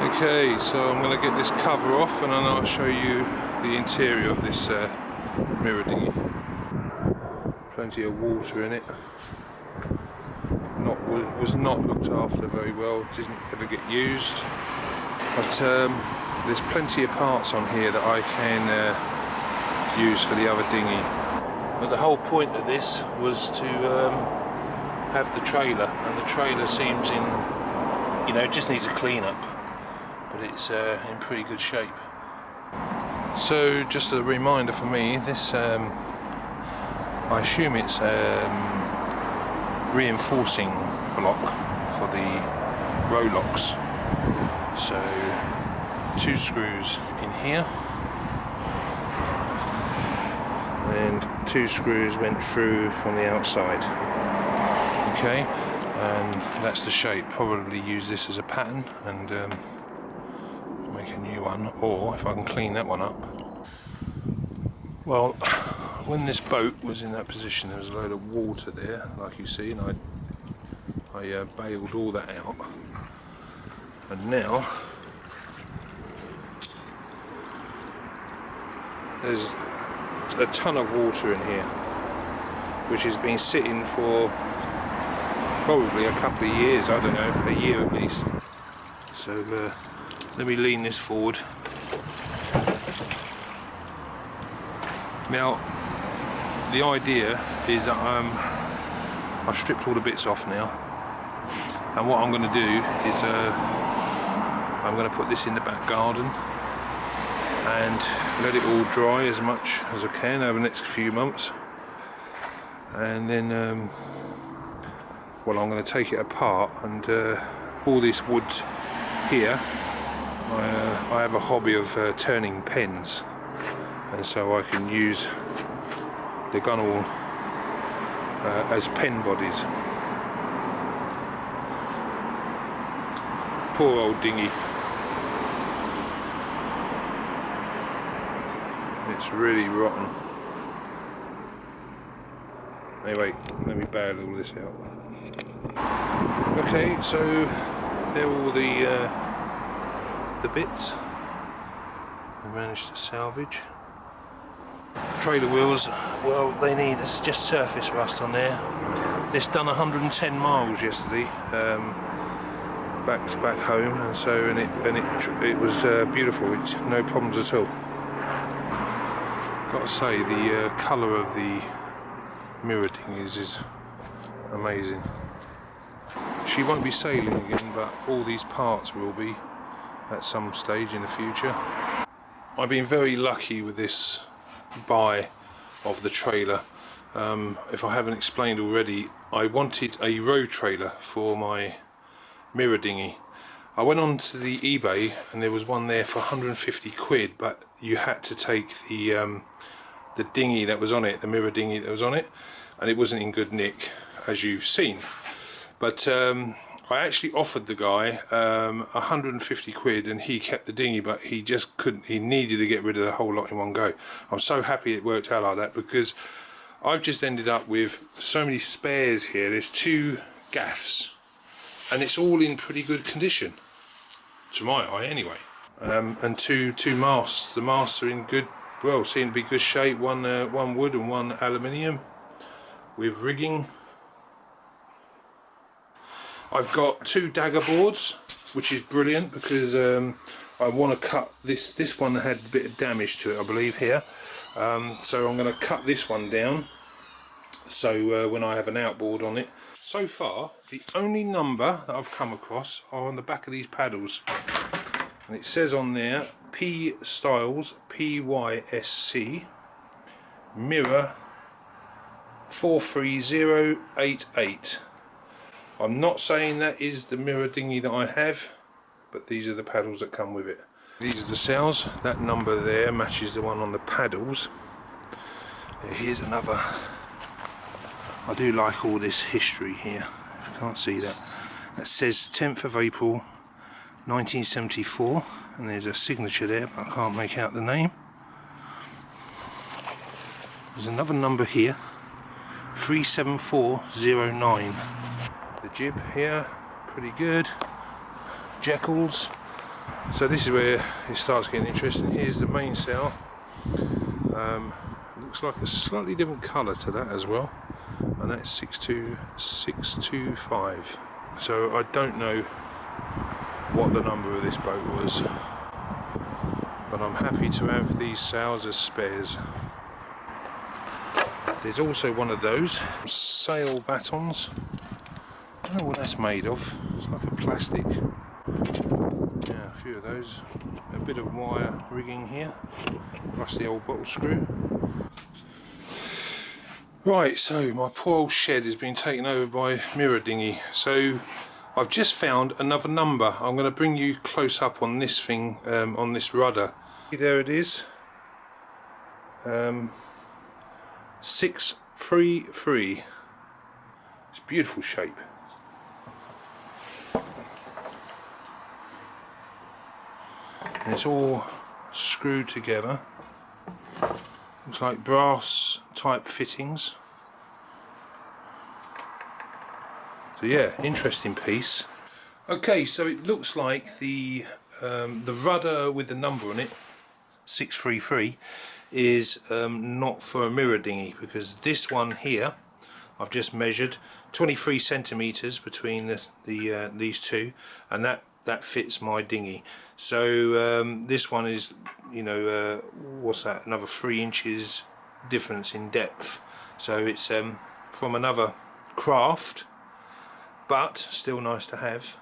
Okay, so I'm going to get this cover off and then I'll show you the interior of this mirror dinghy. Plenty of water in it. Was not looked after very well, didn't ever get used. But there's plenty of parts on here that I can use for the other dinghy. But the whole point of this was to have the trailer, and the trailer seems in, it just needs a clean up, but it's in pretty good shape. So just a reminder for me, this I assume it's reinforcing block for the row locks. So 2 screws in here, and 2 screws went through from the outside. Okay, and that's the shape. Probably use this as a pattern and make a new one, or if I can clean that one up. Well, when this boat was in that position, there was a load of water there, like you see, and I bailed all that out, and now there's a ton of water in here, which has been sitting for probably a couple of years, I don't know, a year at least. So let me lean this forward. Now the idea is that I've stripped all the bits off now, and what I'm going to do is I'm going to put this in the back garden and let it all dry as much as I can over the next few months, and then well, I'm going to take it apart, and all this wood here, I have a hobby of turning pens, and so I can use the gunwale as pen bodies. Poor old dinghy. It's really rotten. Anyway, let me bail all this out. Okay, so they're all the bits I managed to salvage. Trailer wheels, well, they need, it's just surface rust on there. This done 110 miles yesterday, back home, and so it was beautiful. It's no problems at all. Got to say, the colour of the mirror dinghies is amazing. She won't be sailing again, but all these parts will be at some stage in the future. I've been very lucky with this buy of the trailer. If I haven't explained already, I wanted a row trailer for my mirror dinghy. I went on to the eBay and there was one there for 150 quid, but you had to take the dinghy that was on it, the mirror dinghy that was on it, and it wasn't in good nick, as you've seen. But I actually offered the guy 150 quid, and he kept the dinghy, but he just couldn't, he needed to get rid of the whole lot in one go. I'm so happy it worked out like that, because I've just ended up with so many spares here. There's 2 gaffs, and it's all in pretty good condition, to my eye anyway. And two masts. The masts are in good, well, seem to be good shape. One wood and one aluminium with rigging. I've got 2 dagger boards, which is brilliant, because I want to cut this one had a bit of damage to it, I believe, here. So I'm going to cut this one down, so when I have an outboard on it. So far, the only number that I've come across are on the back of these paddles, and it says on there P Styles PYSC mirror 43088. I'm not saying that is the mirror dinghy that I have, but these are the paddles that come with it. These are the sails. That number there matches the one on the paddles. Here's another. I do like all this history here, if you can't see that. That says 10th of April 1974, and there's a signature there, but I can't make out the name. There's another number here, 37409. The jib here, pretty good. Jackals, So this is where it starts getting interesting. Here's the mainsail. Looks like a slightly different colour to that as well, and that's 62625. So I don't know what the number of this boat was, but I'm happy to have these sails as spares. There's also one of those sail batons. I don't know what that's made of. It's like a plastic. Yeah, a few of those. A bit of wire rigging here, plus the old bottle screw. Right, so my poor old shed has been taken over by mirror dinghy. So I've just found another number. I'm going to bring you close up on this thing, on this rudder. There it is. 633. It's a beautiful shape. And it's all screwed together. Looks like brass type fittings. So yeah, interesting piece. Okay, so it looks like the rudder with the number on it, 633, is not for a mirror dinghy, because this one here I've just measured 23 centimeters between these two, and that fits my dinghy. So this one is, you know, what's that, another 3 inches difference in depth. So it's from another craft, but still nice to have.